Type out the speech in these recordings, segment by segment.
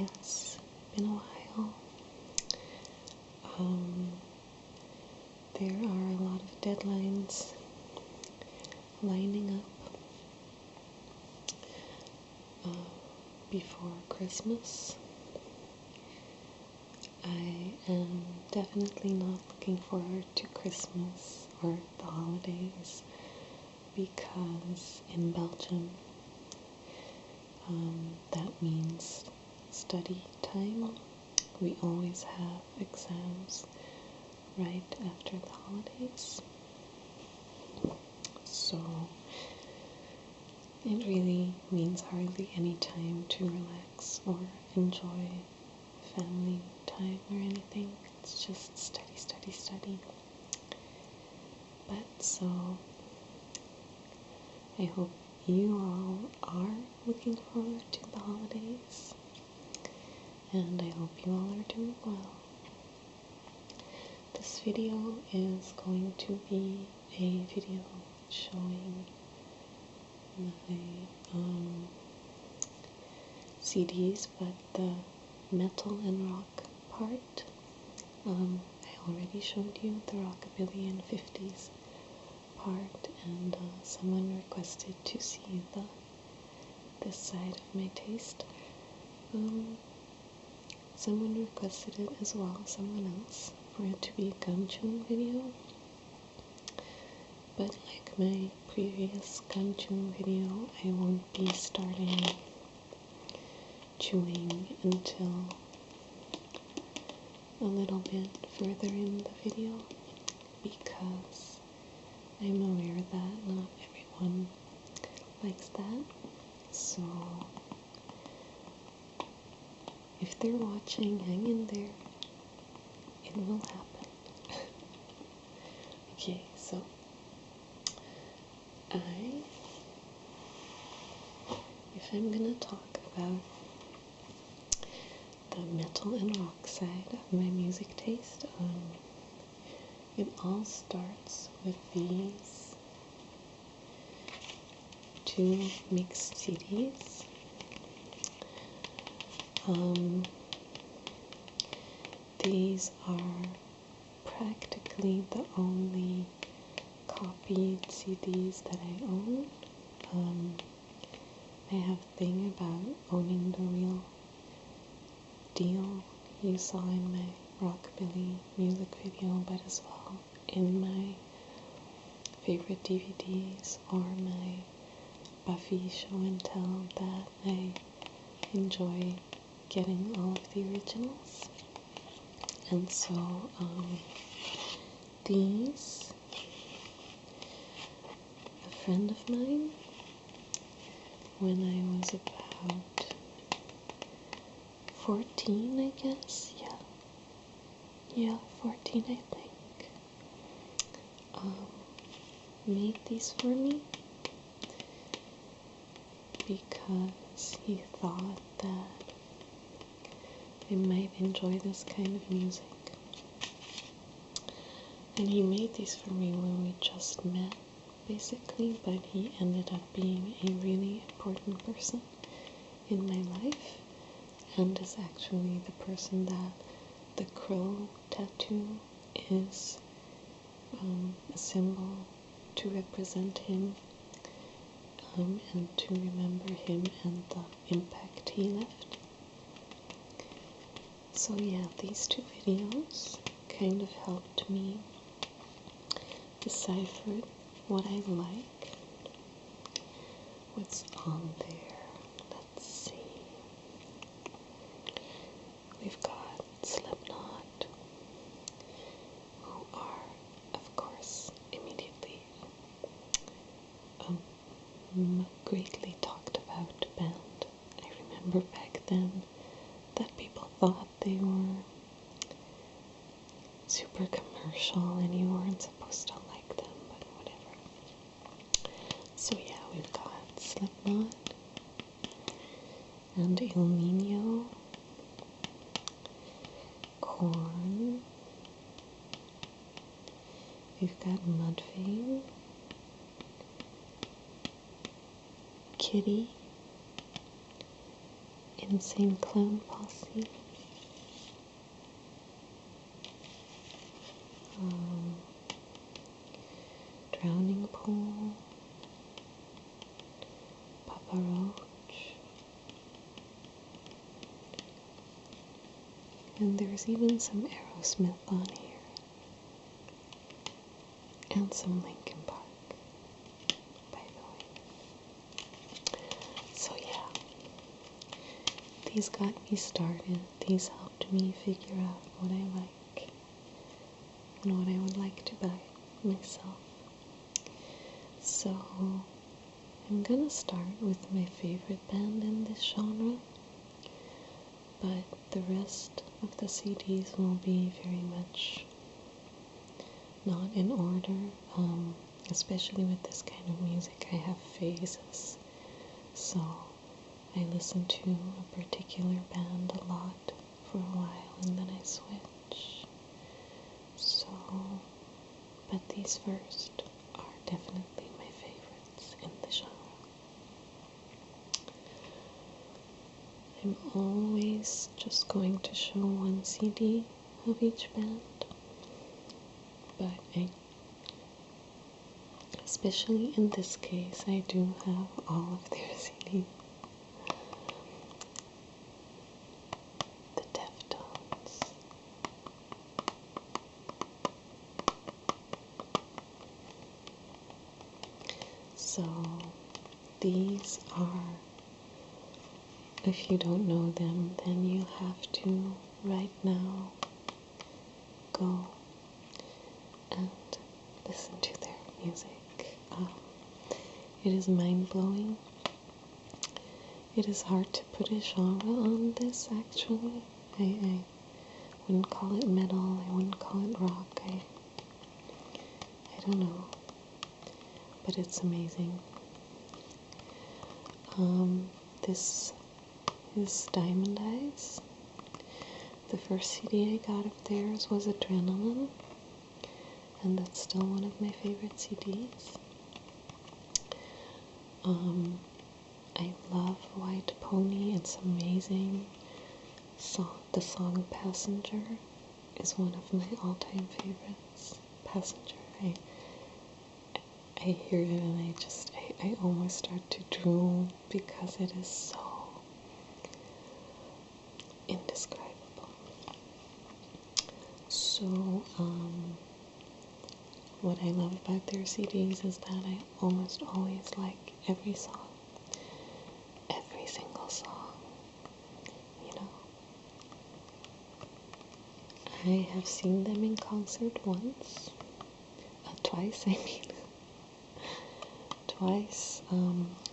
It's been a while. There are a lot of deadlines lining up before Christmas. I am definitely not looking forward to Christmas or the holidays because in Belgium that means study time. We always have exams right after the holidays, so it really means hardly any time to relax or enjoy family time or anything. It's just study, study, study. But so I hope you all are looking forward to the holidays, and I hope you all are doing well. This video is going to be a video showing my CDs, but the metal and rock part. I already showed you the rockabilly and 50s part, and someone requested to see this side of my taste. Someone requested it as well, someone else, for it to be a gum chewing video. But like my previous gum chewing video, I won't be starting chewing until a little bit further in the video, because I'm aware that not everyone likes that. So if they're watching, hang in there. It will happen. Okay, so if I'm gonna talk about the metal and rock side of my music taste, it all starts with these two mixed CDs. These are practically the only copied CDs that I own. I have a thing about owning the real deal. You saw in my rockabilly music video, but as well in my favorite DVDs or my Buffy show and tell, that I enjoy getting all of the originals. And so these, a friend of mine, when I was about 14, I guess, yeah, 14 I think, made these for me because he thought that I might enjoy this kind of music. And he made these for me when we just met, basically, but he ended up being a really important person in my life, and is actually the person that the crow tattoo is a symbol to represent him, and to remember him and the impact he left. So yeah, these two videos kind of helped me decipher what I like. What's on there? Let's see. We've got Slipknot, who are, of course, immediately greatly talked about band. I remember back then that people thought they were super commercial and you weren't supposed to like them, but whatever. So yeah, we've got Slipknot and Il Nino, Korn, we've got Mudvayne, Kitty, Insane Clown Posse. Drowning Pool. Papa Roach. And there's even some Aerosmith on here. And some Linkin Park, by the way. So yeah, these got me started. These helped me figure out what I like and what I would like to buy myself. So I'm gonna start with my favorite band in this genre, but the rest of the CDs will be very much not in order, especially with this kind of music. I have phases, so I listen to a particular band a lot for a while and then I switch. So, but these first are definitely my favorites in the genre. I'm always just going to show one CD of each band, but especially in this case, I do have all of their CDs. The Deftones. So these are, if you don't know them, then you have to right now go and listen to their music. It is mind-blowing. It is hard to put a genre on this, actually. I wouldn't call it metal, I wouldn't call it rock, I don't know. But it's amazing. This is Diamond Eyes. The first CD I got of theirs was Adrenaline, and that's still one of my favorite CDs. I love White Pony, it's amazing. The song Passenger is one of my all-time favorites. Passenger, I hear it and I almost start to drool because it is so indescribable. So, what I love about their CDs is that I almost always like every song. Every single song. You know. I have seen them in concert once. Twice, I mean. Twice.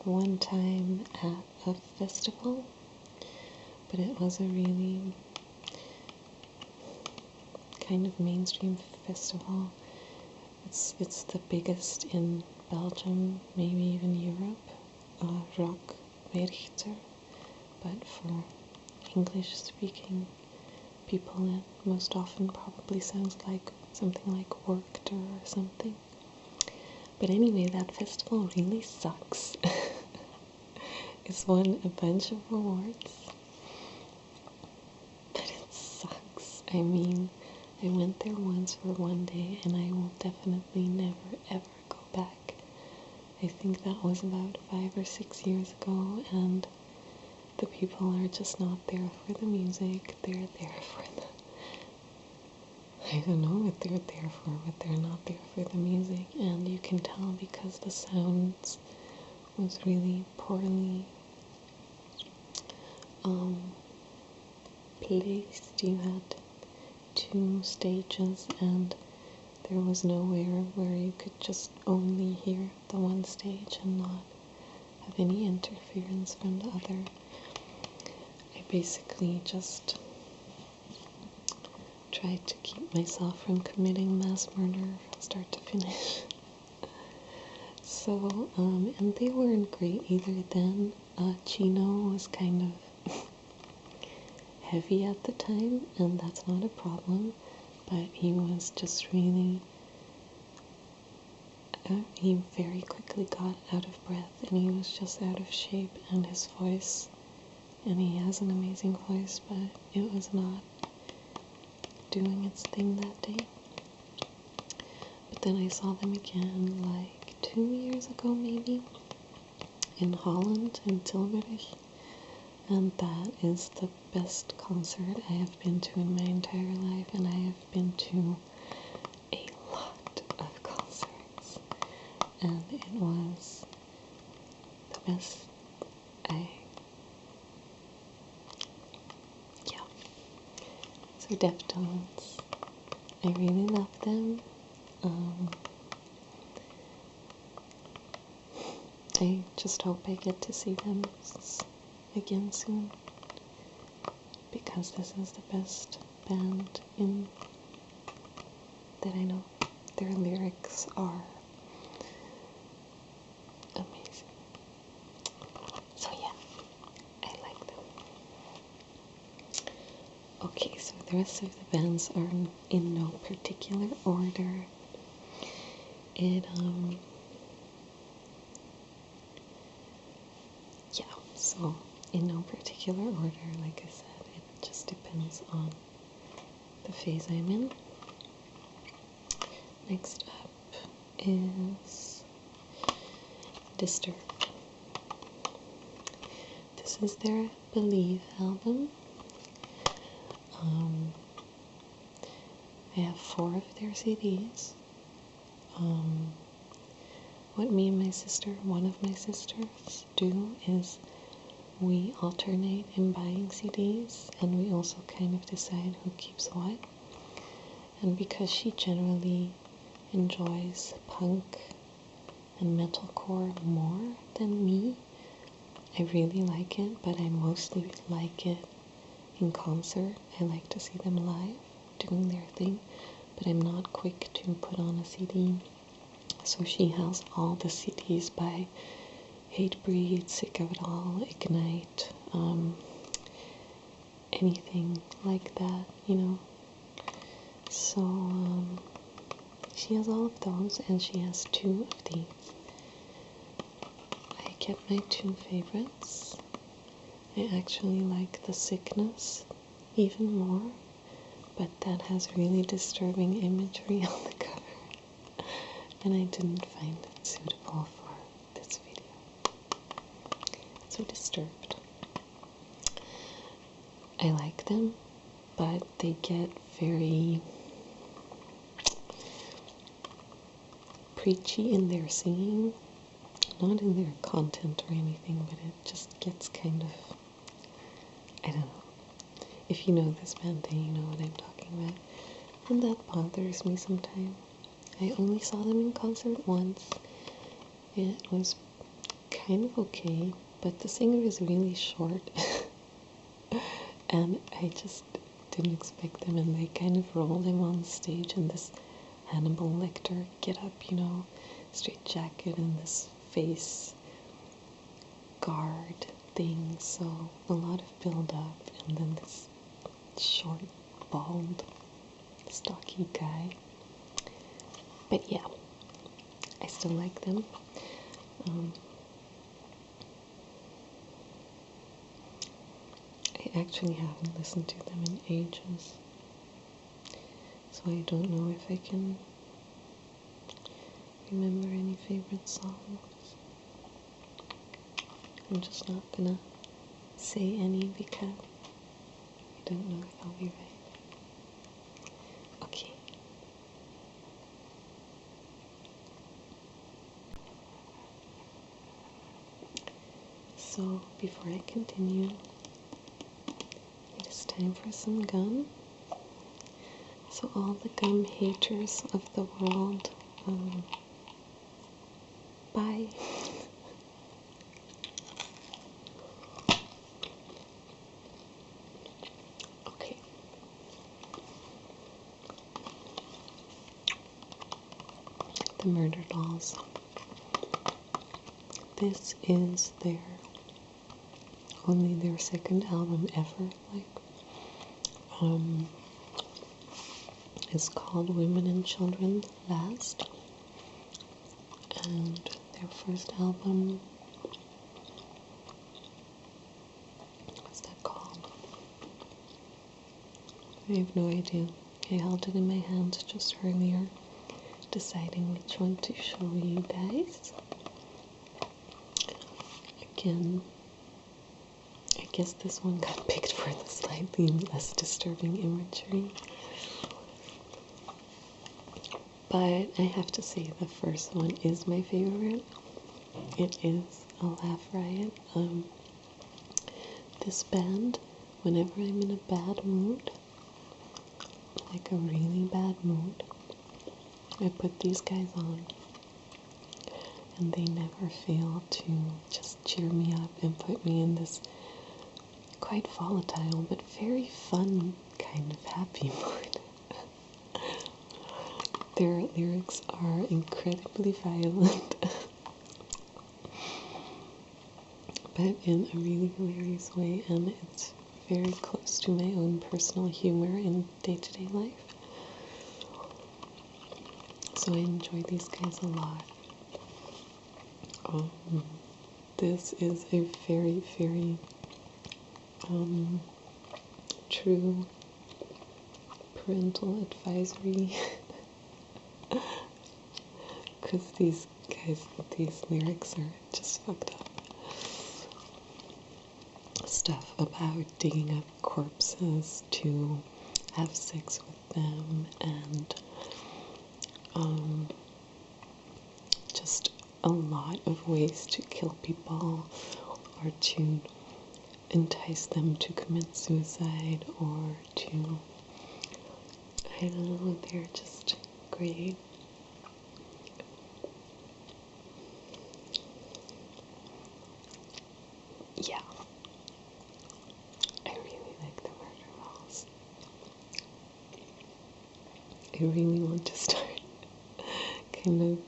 One time at a festival. But it was a really kind of mainstream festival. It's the biggest in Belgium, maybe even Europe, rockabilly, but for English-speaking people, it most often probably sounds like something like Worked or something. But anyway, that festival really sucks. It's won a bunch of awards, but it sucks. I mean, I went there once for one day and I will definitely never ever go back. I think that was about 5 or 6 years ago, and the people are just not there for the music. They're there for the... I don't know what they're there for, but they're not there for the music, and you can tell because the sounds was really poorly placed. You had 2 stages and there was nowhere where you could just only hear the one stage and not have any interference from the other. I basically just tried to keep myself from committing mass murder from start to finish. So, and they weren't great either then. Chino was kind of heavy at the time, and that's not a problem, but he was just really, he very quickly got out of breath, and he was just out of shape, and his voice and he has an amazing voice, but it was not doing its thing that day. But then I saw them again like 2 years ago maybe, in Holland, in Tilburg, and that is the best concert I have been to in my entire life, and I have been to a lot of concerts, and it was the best. So Deftones, I really love them. I just hope I get to see them again soon, because this is the best band that I know. Their lyrics are amazing. So yeah, I like them. Okay, so the rest of the bands are in no particular order. So in no particular order, like I said, it just depends on the phase I'm in. Next up is Disturbed. This is their Believe album. I have 4 of their CDs. What me and one of my sisters, do is we alternate in buying CDs, and we also kind of decide who keeps what. And because she generally enjoys punk and metalcore more than me, I really like it, but I mostly like it in concert. I like to see them live doing their thing, but I'm not quick to put on a CD. So she has all the CDs by Hatebreed, Sick of It All, Ignite, anything like that, you know. So she has all of those, and she has 2 of these. I get my 2 favorites. I actually like The Sickness even more, but that has really disturbing imagery on the cover, and I didn't find it suitable for this video. So Disturbed. I like them, but they get very preachy in their singing, not in their content or anything, but it just gets kind of, I don't know. If you know this band, then you know what I'm talking about, and that bothers me sometimes. I only saw them in concert once. It was kind of okay, but the singer is really short, and I just didn't expect them, and they kind of rolled him on stage in this Hannibal Lecter get up, you know, straight jacket and this face guard thing, so a lot of build up, and then this short, bald, stocky guy. But yeah, I still like them. I actually haven't listened to them in ages, so I don't know if I can remember any favorite songs. I'm just not gonna say any because I don't know if I'll be right. Okay. So before I continue, it is time for some gum. So all the gum haters of the world, bye. Okay. The Murderdolls. This is only their second album ever, it's called Women and Children Last, and their first album was I have no idea. I held it in my hand just earlier, deciding which one to show you guys. Again, I guess this one got picked for the slightly less disturbing imagery. But I have to say the first one is my favorite. It is a laugh riot. This band, whenever I'm in a bad mood, like a really bad mood, I put these guys on, and they never fail to just cheer me up and put me in this quite volatile but very fun kind of happy mood. Their lyrics are incredibly violent, but in a really hilarious way, and it's very close to my own personal humor in day-to-day life. So I enjoy these guys a lot. This is a very, very true parental advisory. Because these guys, these lyrics are just fucked up. Stuff about digging up corpses to have sex with them, and just a lot of ways to kill people or to entice them to commit suicide or to, I don't know, they're just great. Yeah. I really like the Murderdolls. I really want to start kind of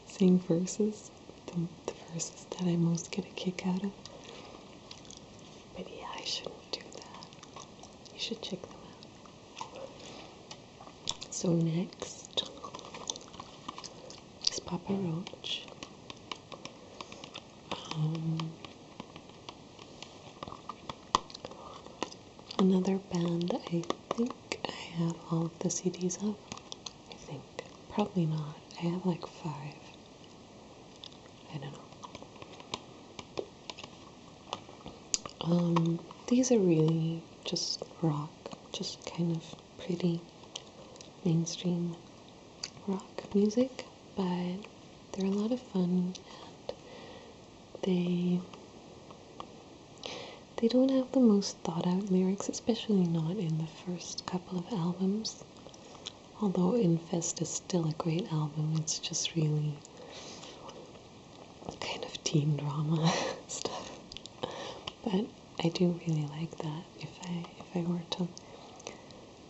saying verses, the verses that I most get a kick out of. But yeah, I shouldn't do that. You should check them out. So next is Papa Roach. Another band I think I have all of the CDs of. I think. Probably not. I have like 5. I don't know. These are really just rock. Just kind of pretty mainstream rock music. But they're a lot of fun, and they don't have the most thought out lyrics, especially not in the first couple of albums. Although Infest is still a great album, it's just really kind of teen drama stuff. But I do really like that. If I were to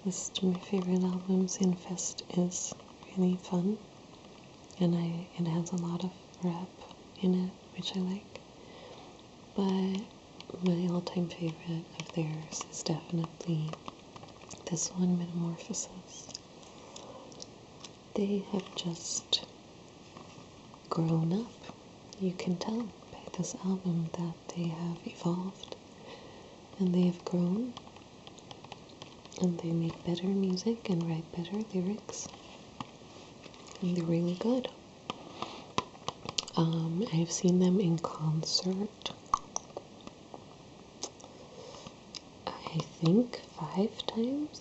list my favorite albums, Infest is really fun, and it has a lot of rap in it, which I like. But my all-time favorite of theirs is definitely this one, Metamorphosis. They have just grown up. You can tell by this album that they have evolved, and they have grown, and they make better music and write better lyrics, and they're really good. I've seen them in concert, I think 5 times.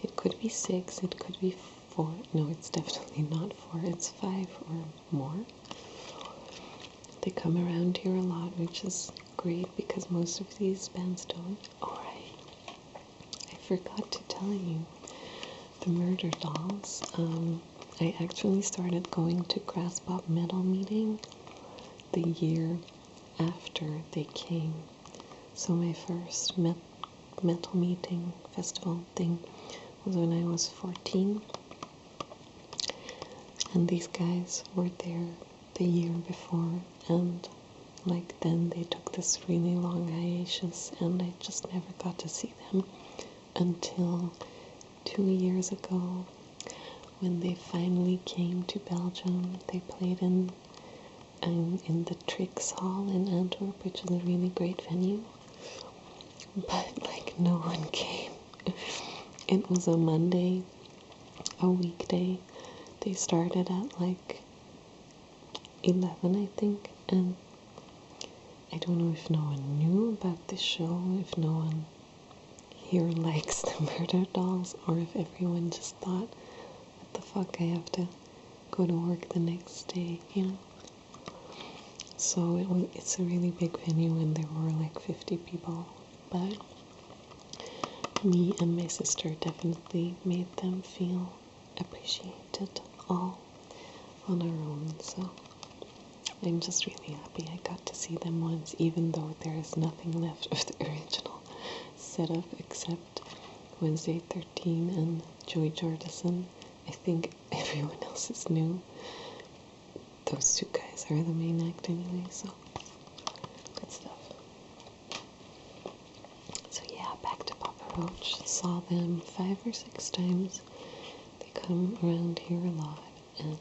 It could be 6, it could be 4. No, it's definitely not 4, it's 5 or more. They come around here a lot, which is great because most of these bands don't. Oh, right. I forgot to tell you, the Murderdolls. I actually started going to Grass Pop Metal Meeting the year after they came. So my first metal meeting festival thing was when I was 14. And these guys were there the year before, and like then they took this really long hiatus, and I just never got to see them until 2 years ago when they finally came to Belgium. They played in the Trix Hall in Antwerp, which is a really great venue, but like no one came. It was a Monday, a weekday. They started at like 11, I think, and I don't know if no one knew about the show, if no one here likes the Murderdolls, or if everyone just thought, what the fuck, I have to go to work the next day, you know? So it's a really big venue, and there were like 50 people, but me and my sister definitely made them feel appreciated all on our own, so I'm just really happy I got to see them once, even though there is nothing left of the original setup except Wednesday 13 and Joy Jordison. I think everyone else is new. Those two guys are the main act anyway, so good stuff. So yeah, back to Papa Roach. Saw them 5 or 6 times. They come around here a lot, and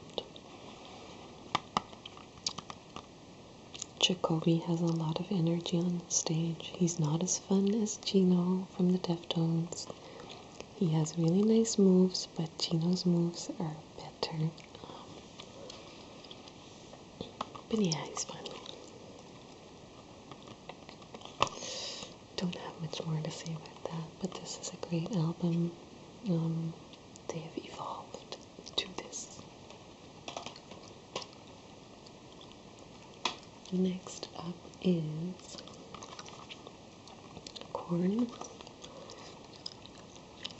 Jacoby has a lot of energy on stage. He's not as fun as Gino from the Deftones. He has really nice moves, but Gino's moves are better. But yeah, he's fun. Don't have much more to say about that, but this is a great album. They have evolved to this. Next up is Korn.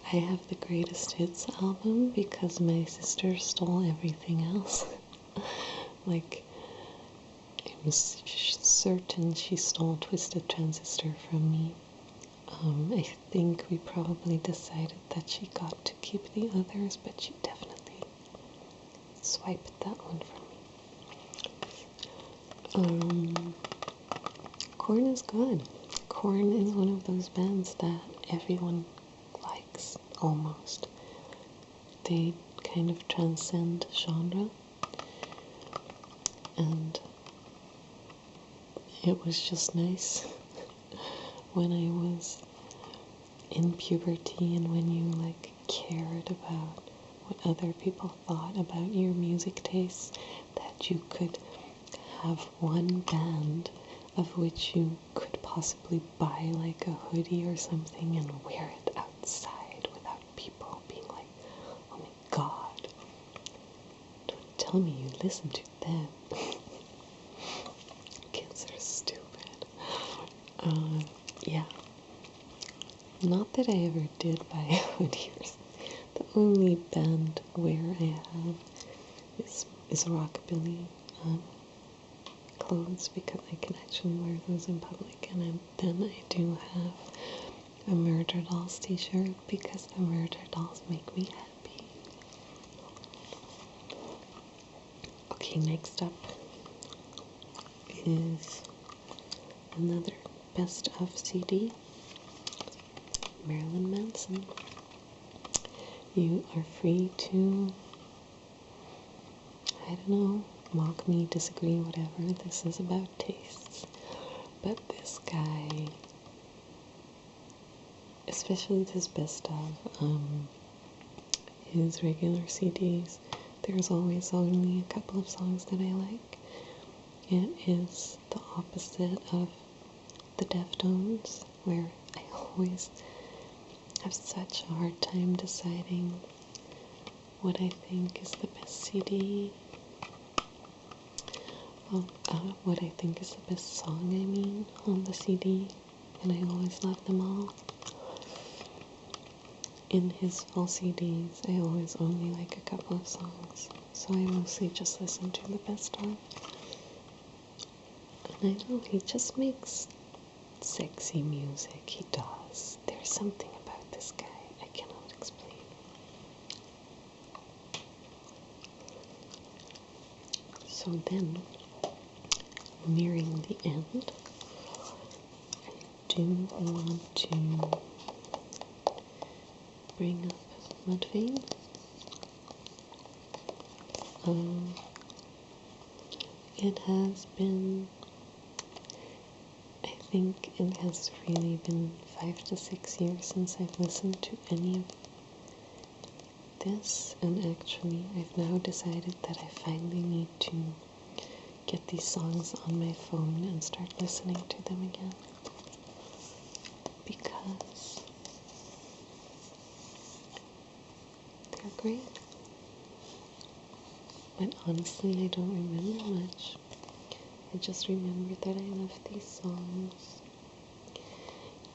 I have the Greatest Hits album because my sister stole everything else. Like, I'm certain she stole Twisted Transistor from me. I think we probably decided that she got to keep the others, but she definitely swiped that one from me. Korn is good. Korn is one of those bands that everyone likes, almost. They kind of transcend genre, and it was just nice when I was in puberty and when you like cared about what other people thought about your music tastes, that you could have one band of which you could possibly buy like a hoodie or something and wear it outside without people being like, oh my god, don't tell me you listen to them. Kids are stupid. Yeah. Not that I ever did buy a hoodie or something. The only band wear I have is rockabilly clothes, because I can actually wear those in public, and then I do have a Murderdolls t-shirt because the Murderdolls make me happy. Okay, next up is another best of CD. Marilyn Manson. You are free to, I don't know, mock me, disagree, whatever. This is about tastes. But this guy, especially this best of his regular CDs, there's always only a couple of songs that I like. It is the opposite of the Deftones, where I always have such a hard time deciding what I think is the best CD. Well, what I think is the best song, I mean, on the CD, and I always love them all. In his full CDs, I always only like a couple of songs, so I mostly just listen to the best of. And I know he just makes sexy music. He does. There's something about this guy I cannot explain. So then, nearing the end, I do want to bring up Mudvayne. It has been, I think it has really been 5 to 6 years since I've listened to any of this, and actually I've now decided that I finally need to get these songs on my phone and start listening to them again, because they're great. But honestly, I don't remember much. I just remember that I love these songs.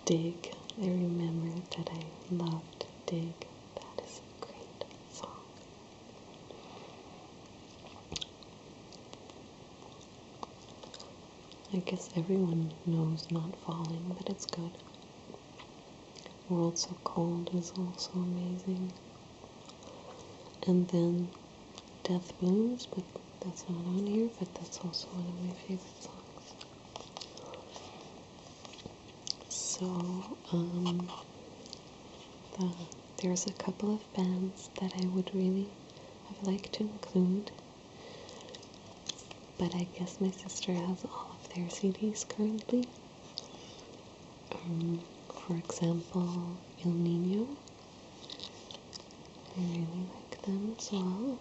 Dig. I remember that I loved Dig. That is a great song. I guess everyone knows Not Falling, but it's good. World So Cold is also amazing. And then Death Blues, but that's not on here, but that's also one of my favorite songs. So, there's a couple of bands that I would really have liked to include, but I guess my sister has all of their CDs currently. For example, El Nino. I really like them as well.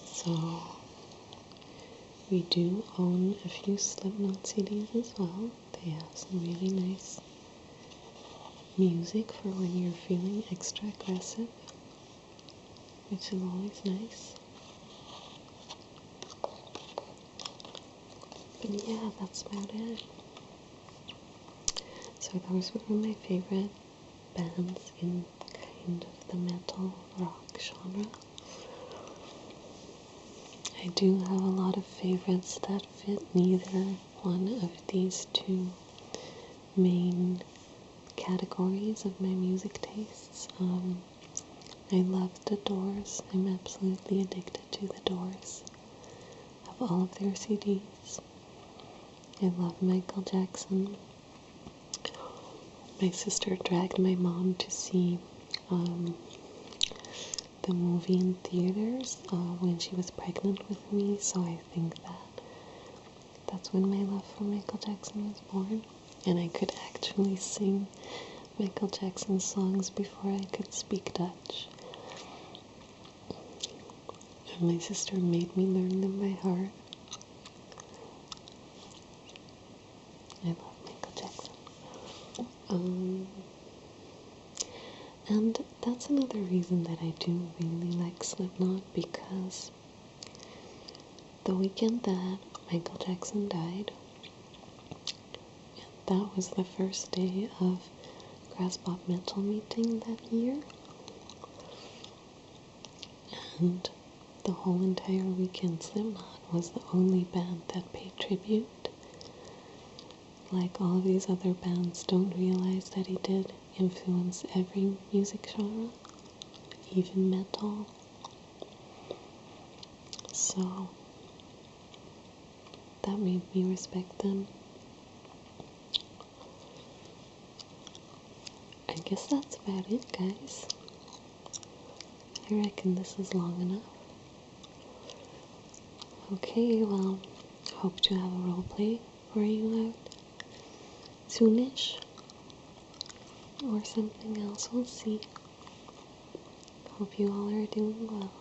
So, we do own a few Slipknot CDs as well. They have some really nice music for when you're feeling extra aggressive, which is always nice. But yeah, that's about it. So those were my favorite bands in kind of the metal rock genre. I do have a lot of favorites that fit neither one of these two main categories of my music tastes. I love the Doors. I'm absolutely addicted to the Doors. I have all of their CDs. I love Michael Jackson. My sister dragged my mom to see the movie in theaters when she was pregnant with me, so I think that's when my love for Michael Jackson was born, and I could actually sing Michael Jackson songs before I could speak Dutch. And my sister made me learn them by heart. I love Michael Jackson. And that's another reason that I do really like Slipknot, because the weekend that Michael Jackson died, that was the first day of Grass Pop Metal meeting that year. And the whole entire weekend, Slipknot was the only band that paid tribute. Like all of these other bands don't realize that he did influence every music genre, even metal. So that made me respect them. I guess that's about it, guys. I reckon this is long enough. Okay, well, hope to have a roleplay for you out soonish, or something else, we'll see. Hope you all are doing well.